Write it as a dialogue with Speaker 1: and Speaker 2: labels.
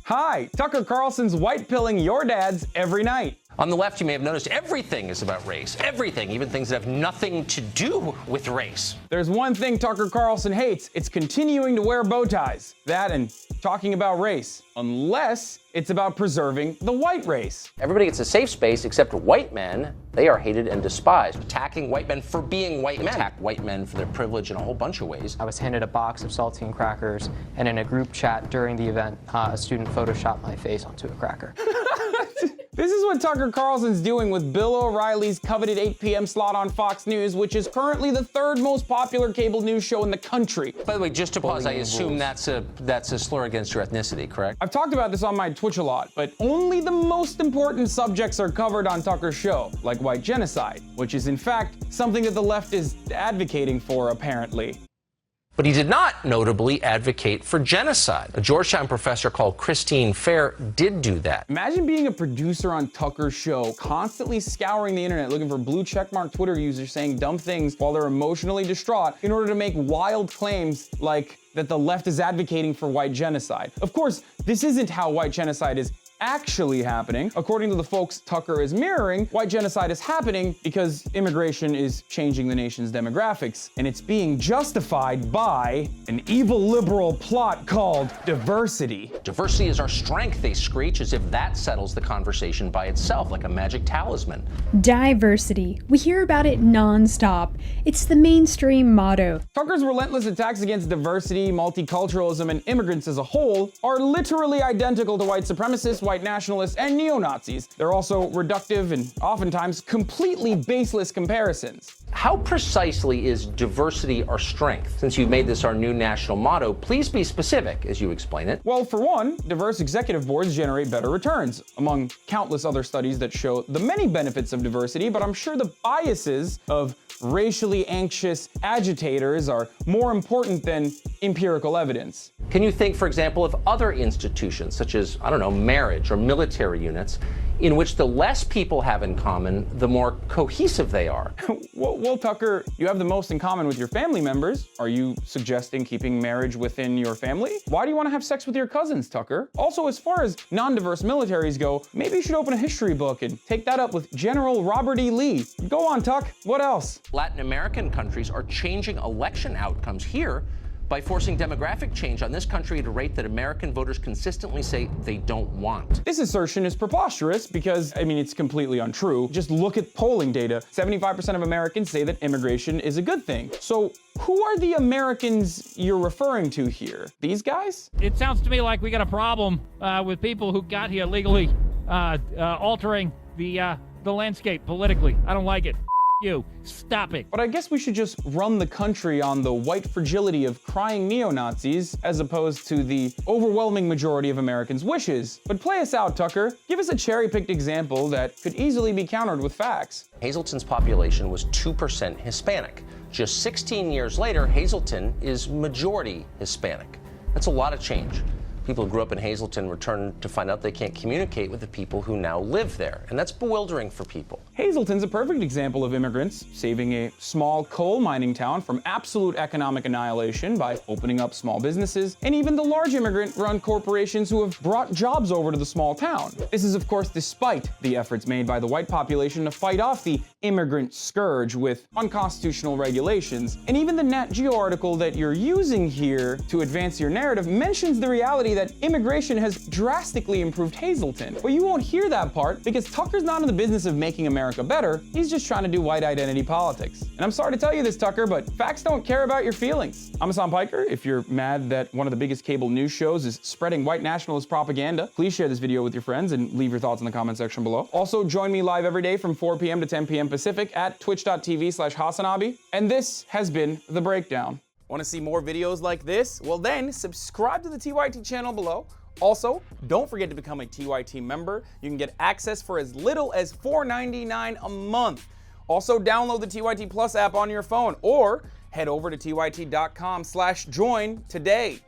Speaker 1: Hi, Tucker Carlson's white pilling your dads every night.
Speaker 2: On the left, you may have noticed everything is about race. Everything, even things that have nothing to do with race.
Speaker 1: There's one thing Tucker Carlson hates. It's continuing to wear bow ties. That and talking about race. Unless it's about preserving the white race.
Speaker 2: Everybody gets a safe space except white men. They are hated and despised. Attacking white men for being white men. Attack white men for their privilege in a whole bunch of ways.
Speaker 3: I was handed a box of saltine crackers, and in a group chat during the event, a student photoshopped my face onto a cracker.
Speaker 1: This is what Tucker Carlson's doing with Bill O'Reilly's coveted 8 p.m. slot on Fox News, which is currently the third most popular cable news show in the country.
Speaker 2: By the way, just to pause, I assume that's a slur against your ethnicity, correct?
Speaker 1: I've talked about this on my Twitch a lot, but only the most important subjects are covered on Tucker's show, like white genocide, which is in fact something that the left is advocating for, apparently.
Speaker 2: But he did not, notably, advocate for genocide. A Georgetown professor called Christine Fair did do that.
Speaker 1: Imagine being a producer on Tucker's show, constantly scouring the internet looking for blue checkmark Twitter users saying dumb things while they're emotionally distraught in order to make wild claims like that the left is advocating for white genocide. Of course, this isn't how white genocide is actually happening. According to the folks Tucker is mirroring, white genocide is happening because immigration is changing the nation's demographics, and it's being justified by an evil liberal plot called diversity.
Speaker 2: Diversity is our strength, they screech, as if that settles the conversation by itself, like a magic talisman.
Speaker 4: Diversity. We hear about it non-stop. It's the mainstream motto.
Speaker 1: Tucker's relentless attacks against diversity, multiculturalism, and immigrants as a whole are literally identical to white supremacists, white nationalists, and neo-Nazis. They're also reductive and oftentimes completely baseless comparisons.
Speaker 2: How precisely is diversity our strength? Since you've made this our new national motto, please be specific as you explain it.
Speaker 1: Well, for one, diverse executive boards generate better returns, among countless other studies that show the many benefits of diversity, but I'm sure the biases of racially anxious agitators are more important than empirical evidence.
Speaker 2: Can you think, for example, of other institutions, such as, I don't know, marriage or military units, in which the less people have in common, the more cohesive they are?
Speaker 1: Well, Tucker, you have the most in common with your family members. Are you suggesting keeping marriage within your family? Why do you want to have sex with your cousins, Tucker? Also, as far as non-diverse militaries go, maybe you should open a history book and take that up with General Robert E. Lee. Go on, Tuck. What else?
Speaker 2: Latin American countries are changing election outcomes here by forcing demographic change on this country at a rate that American voters consistently say they don't want.
Speaker 1: This assertion is preposterous because, it's completely untrue. Just look at polling data. 75% of Americans say that immigration is a good thing. So who are the Americans you're referring to here? These guys?
Speaker 5: It sounds to me like we got a problem with people who got here legally altering the landscape politically. I don't like it. You. Stop it.
Speaker 1: But I guess we should just run the country on the white fragility of crying neo-Nazis as opposed to the overwhelming majority of Americans' wishes. But play us out, Tucker. Give us a cherry-picked example that could easily be countered with facts.
Speaker 2: Hazleton's population was 2% Hispanic. Just 16 years later, Hazleton is majority Hispanic. That's a lot of change. People who grew up in Hazleton return to find out they can't communicate with the people who now live there, and that's bewildering for people.
Speaker 1: Hazleton's a perfect example of immigrants saving a small coal mining town from absolute economic annihilation by opening up small businesses, and even the large immigrant-run corporations who have brought jobs over to the small town. This is, of course, despite the efforts made by the white population to fight off the immigrant scourge with unconstitutional regulations. And even the Nat Geo article that you're using here to advance your narrative mentions the reality that immigration has drastically improved Hazleton. But you won't hear that part because Tucker's not in the business of making America better. He's just trying to do white identity politics. And I'm sorry to tell you this, Tucker, but facts don't care about your feelings. I'm Hasan Piker. If you're mad that one of the biggest cable news shows is spreading white nationalist propaganda, please share this video with your friends and leave your thoughts in the comment section below. Also, join me live every day from 4 p.m. to 10 p.m. Pacific at twitch.tv/HasanAbi. And this has been The Breakdown. Want to see more videos like this? Well then, subscribe to the TYT channel below. Also, don't forget to become a TYT member. You can get access for as little as $4.99 a month. Also, download the TYT Plus app on your phone or head over to tyt.com/join today.